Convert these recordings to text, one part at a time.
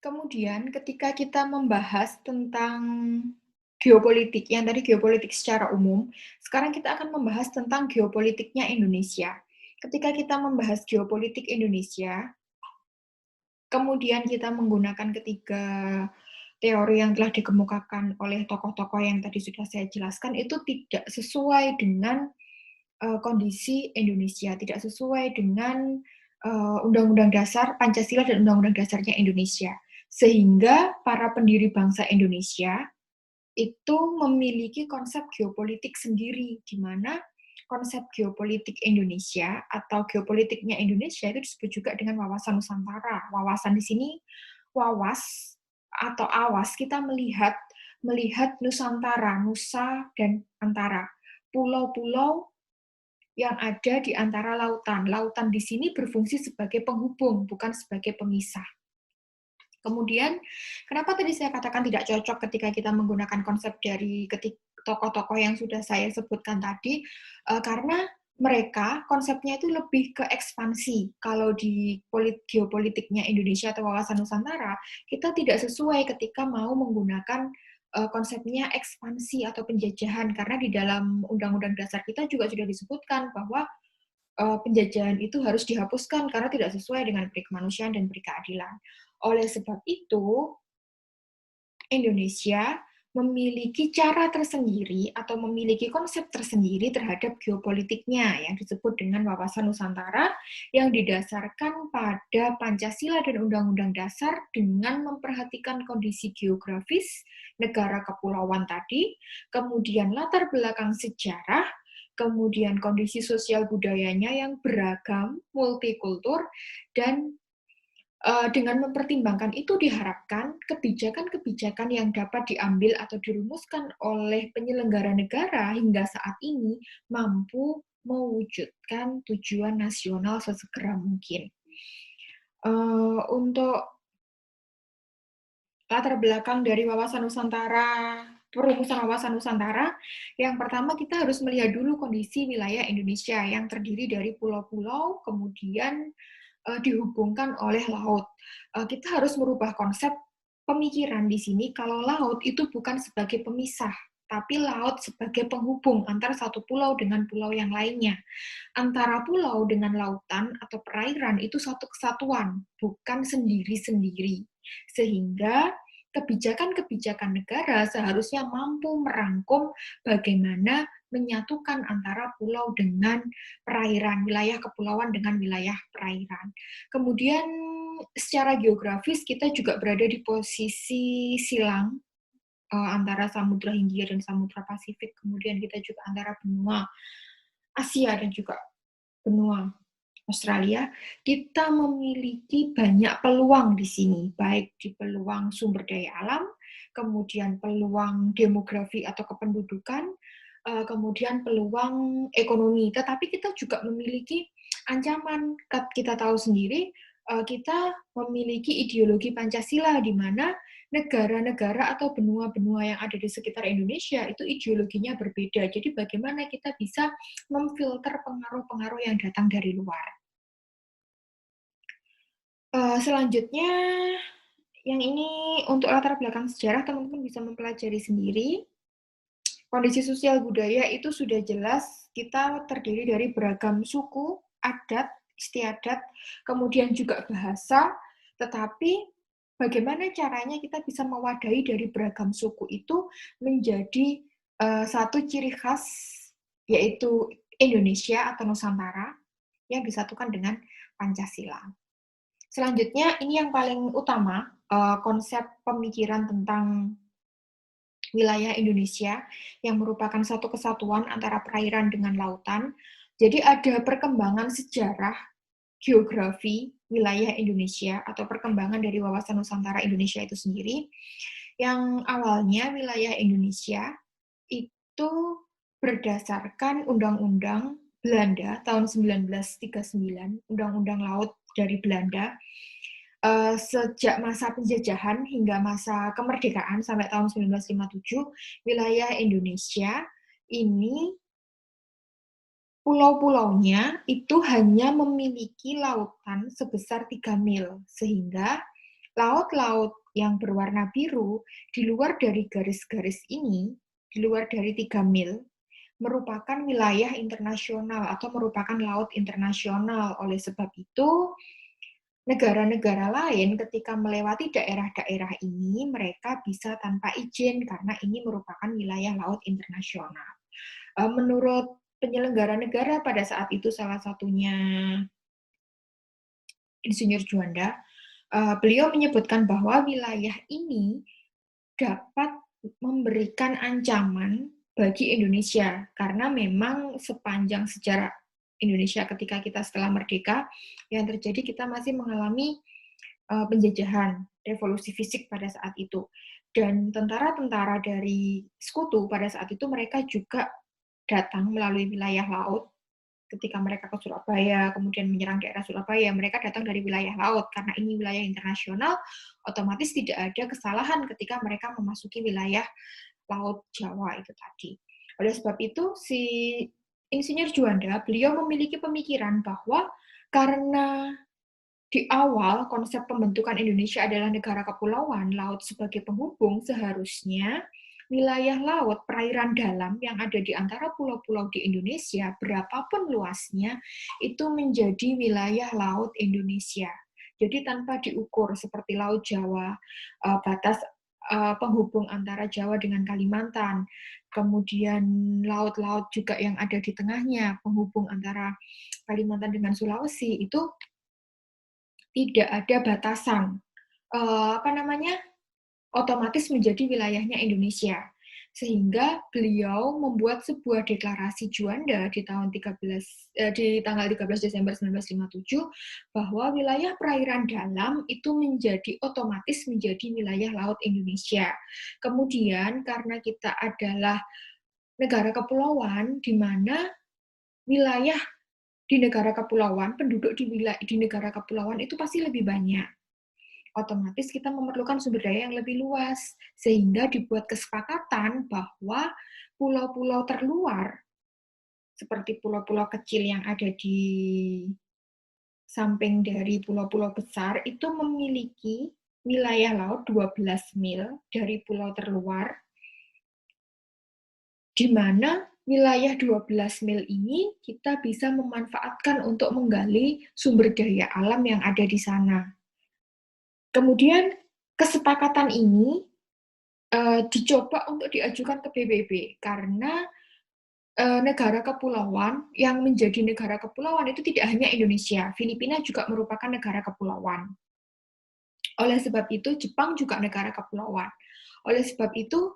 Kemudian ketika kita membahas tentang geopolitik, yang tadi geopolitik secara umum, sekarang kita akan membahas tentang geopolitiknya Indonesia. Ketika kita membahas geopolitik Indonesia, kemudian kita menggunakan ketiga teori yang telah dikemukakan oleh tokoh-tokoh yang tadi sudah saya jelaskan, itu tidak sesuai dengan kondisi Indonesia, tidak sesuai dengan Undang-Undang Dasar Pancasila dan Undang-Undang Dasarnya Indonesia. Sehingga para pendiri bangsa Indonesia itu memiliki konsep geopolitik sendiri, di mana konsep geopolitik Indonesia atau geopolitiknya Indonesia itu disebut juga dengan wawasan Nusantara. Wawasan di sini wawas atau awas, kita melihat Nusantara, Nusa dan Antara, pulau-pulau yang ada di antara lautan. Lautan di sini berfungsi sebagai penghubung, bukan sebagai pemisah. Kemudian, kenapa tadi saya katakan tidak cocok ketika kita menggunakan konsep dari tokoh-tokoh yang sudah saya sebutkan tadi, karena mereka konsepnya itu lebih ke ekspansi. Kalau di geopolitiknya Indonesia atau wawasan Nusantara, kita tidak sesuai ketika mau menggunakan konsepnya ekspansi atau penjajahan, karena di dalam Undang-Undang Dasar kita juga sudah disebutkan bahwa penjajahan itu harus dihapuskan karena tidak sesuai dengan peri kemanusiaan dan peri keadilan. Oleh sebab itu, Indonesia memiliki cara tersendiri atau memiliki konsep tersendiri terhadap geopolitiknya yang disebut dengan wawasan Nusantara yang didasarkan pada Pancasila dan Undang-Undang Dasar dengan memperhatikan kondisi geografis negara kepulauan tadi, kemudian latar belakang sejarah, kemudian kondisi sosial budayanya yang beragam, multikultur, dan dengan mempertimbangkan itu diharapkan kebijakan-kebijakan yang dapat diambil atau dirumuskan oleh penyelenggara negara hingga saat ini mampu mewujudkan tujuan nasional sesegera mungkin. Untuk latar belakang dari wawasan Nusantara, perumusan wawasan Nusantara, yang pertama kita harus melihat dulu kondisi wilayah Indonesia yang terdiri dari pulau-pulau, kemudian dihubungkan oleh laut. Kita harus merubah konsep pemikiran di sini kalau laut itu bukan sebagai pemisah, tapi laut sebagai penghubung antara satu pulau dengan pulau yang lainnya. Antara pulau dengan lautan atau perairan itu satu kesatuan, bukan sendiri-sendiri. Sehingga kebijakan-kebijakan negara seharusnya mampu merangkum bagaimana menyatukan antara pulau dengan perairan, wilayah kepulauan dengan wilayah perairan. Kemudian secara geografis kita juga berada di posisi silang antara Samudra Hindia dan Samudra Pasifik. Kemudian kita juga antara benua Asia dan juga benua Australia, kita memiliki banyak peluang di sini, baik di peluang sumber daya alam, kemudian peluang demografi atau kependudukan, kemudian peluang ekonomi. Tetapi kita juga memiliki ancaman. Kita tahu sendiri, kita memiliki ideologi Pancasila di mana negara-negara atau benua-benua yang ada di sekitar Indonesia itu ideologinya berbeda. Jadi bagaimana kita bisa memfilter pengaruh-pengaruh yang datang dari luar. Selanjutnya, yang ini untuk latar belakang sejarah teman-teman bisa mempelajari sendiri. Kondisi sosial budaya itu sudah jelas kita terdiri dari beragam suku, adat, istiadat, kemudian juga bahasa, tetapi bagaimana caranya kita bisa mewadahi dari beragam suku itu menjadi satu ciri khas, yaitu Indonesia atau Nusantara yang disatukan dengan Pancasila. Selanjutnya, ini yang paling utama, konsep pemikiran tentang wilayah Indonesia yang merupakan satu kesatuan antara perairan dengan lautan. Jadi ada perkembangan sejarah geografi wilayah Indonesia atau perkembangan dari wawasan Nusantara Indonesia itu sendiri, yang awalnya wilayah Indonesia itu berdasarkan Undang-Undang Belanda tahun 1939, Undang-Undang Laut dari Belanda. Sejak masa penjajahan hingga masa kemerdekaan sampai tahun 1957, wilayah Indonesia ini pulau-pulaunya itu hanya memiliki lautan sebesar 3 mil, sehingga Laut-laut yang berwarna biru di luar dari garis-garis ini, di luar dari 3 mil, merupakan wilayah internasional atau merupakan laut internasional. Oleh sebab itu, negara-negara lain ketika melewati daerah-daerah ini, mereka bisa tanpa izin karena ini merupakan wilayah laut internasional. Menurut penyelenggara negara pada saat itu, salah satunya Insinyur Juanda, beliau menyebutkan bahwa wilayah ini dapat memberikan ancaman bagi Indonesia karena memang sepanjang sejarah Indonesia ketika kita setelah merdeka yang terjadi kita masih mengalami penjajahan, revolusi fisik pada saat itu. Dan tentara-tentara dari sekutu pada saat itu mereka juga datang melalui wilayah laut. Ketika mereka ke Surabaya, kemudian menyerang daerah Surabaya, mereka datang dari wilayah laut. Karena ini wilayah internasional, otomatis tidak ada kesalahan ketika mereka memasuki wilayah Laut Jawa itu tadi. Oleh sebab itu, si Insinyur Juanda, beliau memiliki pemikiran bahwa karena di awal konsep pembentukan Indonesia adalah negara kepulauan, laut sebagai penghubung, seharusnya wilayah laut perairan dalam yang ada di antara pulau-pulau di Indonesia, berapapun luasnya, itu menjadi wilayah laut Indonesia. Jadi tanpa diukur seperti Laut Jawa, batas penghubung antara Jawa dengan Kalimantan, kemudian laut-laut juga yang ada di tengahnya, penghubung antara Kalimantan dengan Sulawesi, itu tidak ada batasan, otomatis menjadi wilayahnya Indonesia. Sehingga beliau membuat sebuah deklarasi Juanda di tanggal 13 Desember 1957 bahwa wilayah perairan dalam itu otomatis menjadi wilayah laut Indonesia. Kemudian karena kita adalah negara kepulauan di mana wilayah di negara kepulauan, penduduk di negara kepulauan itu pasti lebih banyak. Otomatis kita memerlukan sumber daya yang lebih luas, sehingga dibuat kesepakatan bahwa pulau-pulau terluar, seperti pulau-pulau kecil yang ada di samping dari pulau-pulau besar, itu memiliki wilayah laut 12 mil dari pulau terluar, di mana wilayah 12 mil ini kita bisa memanfaatkan untuk menggali sumber daya alam yang ada di sana. Kemudian kesepakatan ini dicoba untuk diajukan ke PBB karena negara kepulauan yang menjadi negara kepulauan itu tidak hanya Indonesia, Filipina juga merupakan negara kepulauan. Oleh sebab itu, Jepang juga negara kepulauan. Oleh sebab itu,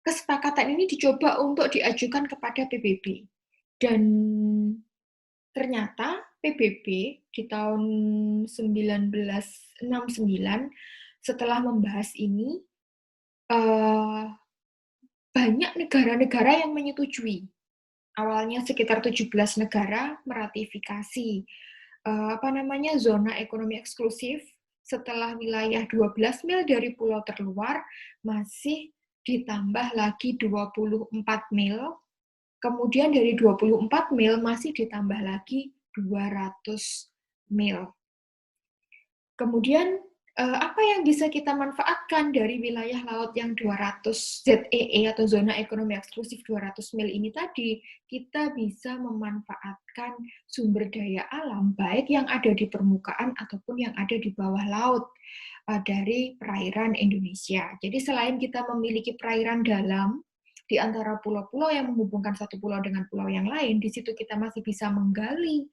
kesepakatan ini dicoba untuk diajukan kepada PBB. Dan ternyata PBB di tahun 1969 setelah membahas ini, banyak negara-negara yang menyetujui. Awalnya sekitar 17 negara meratifikasi zona ekonomi eksklusif. Setelah wilayah 12 mil dari pulau terluar masih ditambah lagi 24 mil. Kemudian dari 24 mil masih ditambah lagi 200 mil. Kemudian apa yang bisa kita manfaatkan dari wilayah laut yang 200 ZEE atau zona ekonomi eksklusif 200 mil ini tadi? Kita bisa memanfaatkan sumber daya alam baik yang ada di permukaan ataupun yang ada di bawah laut dari perairan Indonesia. Jadi selain kita memiliki perairan dalam di antara pulau-pulau yang menghubungkan satu pulau dengan pulau yang lain, di situ kita masih bisa menggali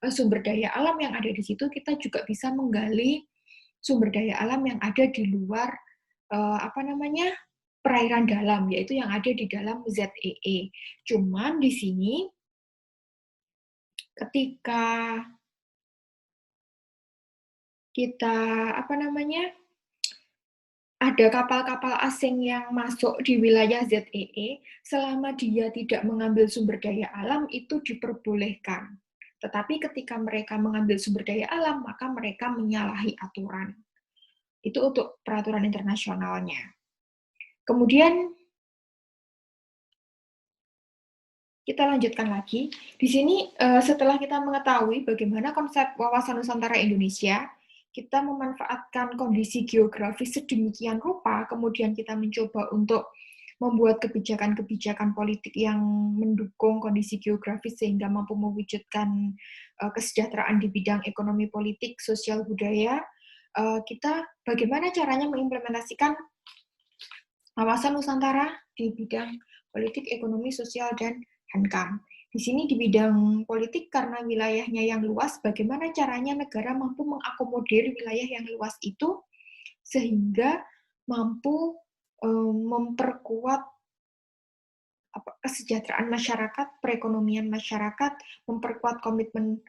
sumber daya alam yang ada di situ, kita juga bisa menggali sumber daya alam yang ada di luar perairan dalam, yaitu yang ada di dalam ZEE. Cuman di sini ketika kita ada kapal-kapal asing yang masuk di wilayah ZEE, selama dia tidak mengambil sumber daya alam itu diperbolehkan. Tetapi ketika mereka mengambil sumber daya alam, maka mereka menyalahi aturan. Itu untuk peraturan internasionalnya. Kemudian kita lanjutkan lagi. Di sini setelah kita mengetahui bagaimana konsep wawasan Nusantara Indonesia, kita memanfaatkan kondisi geografis sedemikian rupa, kemudian kita mencoba untuk membuat kebijakan-kebijakan politik yang mendukung kondisi geografis sehingga mampu mewujudkan kesejahteraan di bidang ekonomi, politik, sosial, budaya, kita bagaimana caranya mengimplementasikan kawasan Nusantara di bidang politik, ekonomi, sosial, dan HANKAM. Di sini di bidang politik karena wilayahnya yang luas, bagaimana caranya negara mampu mengakomodir wilayah yang luas itu sehingga mampu memperkuat kesejahteraan masyarakat, perekonomian masyarakat, memperkuat komitmen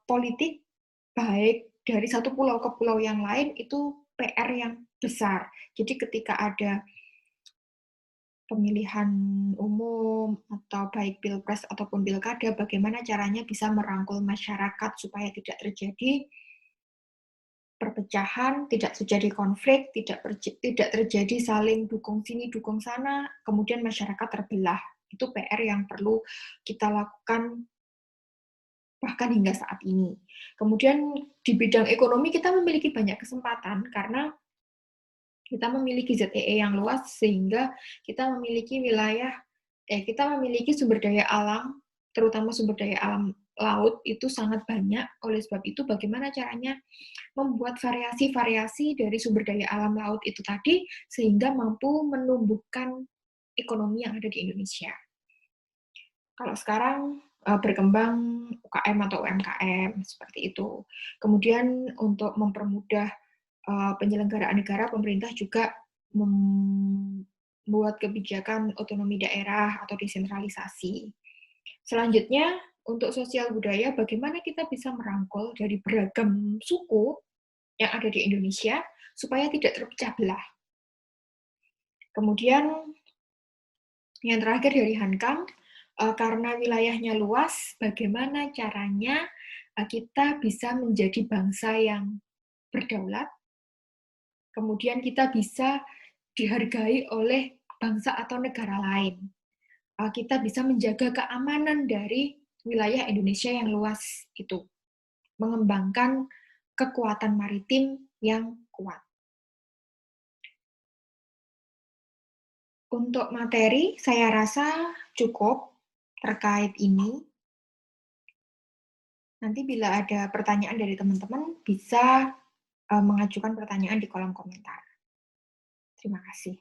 politik, baik dari satu pulau ke pulau yang lain, itu PR yang besar. Jadi ketika ada pemilihan umum atau baik pilpres ataupun pilkada, bagaimana caranya bisa merangkul masyarakat supaya tidak terjadi perpecahan, tidak terjadi konflik, tidak terjadi saling dukung sini, dukung sana, kemudian masyarakat terbelah. Itu PR yang perlu kita lakukan bahkan hingga saat ini. Kemudian di bidang ekonomi kita memiliki banyak kesempatan karena kita memiliki ZEE yang luas sehingga kita memiliki kita memiliki sumber daya alam, terutama sumber daya alam laut itu sangat banyak. Oleh sebab itu bagaimana caranya membuat variasi-variasi dari sumber daya alam laut itu tadi sehingga mampu menumbuhkan ekonomi yang ada di Indonesia. Kalau sekarang berkembang UKM atau UMKM seperti itu. Kemudian untuk mempermudah penyelenggaraan negara, pemerintah juga membuat kebijakan otonomi daerah atau desentralisasi. Selanjutnya, untuk sosial budaya, bagaimana kita bisa merangkul dari beragam suku yang ada di Indonesia supaya tidak terpecah belah. Kemudian, yang terakhir dari HANKAM, karena wilayahnya luas, bagaimana caranya kita bisa menjadi bangsa yang berdaulat, kemudian kita bisa dihargai oleh bangsa atau negara lain. Kita bisa menjaga keamanan dari wilayah Indonesia yang luas itu, mengembangkan kekuatan maritim yang kuat. Untuk materi, saya rasa cukup terkait ini. Nanti bila ada pertanyaan dari teman-teman, bisa mengajukan pertanyaan di kolom komentar. Terima kasih.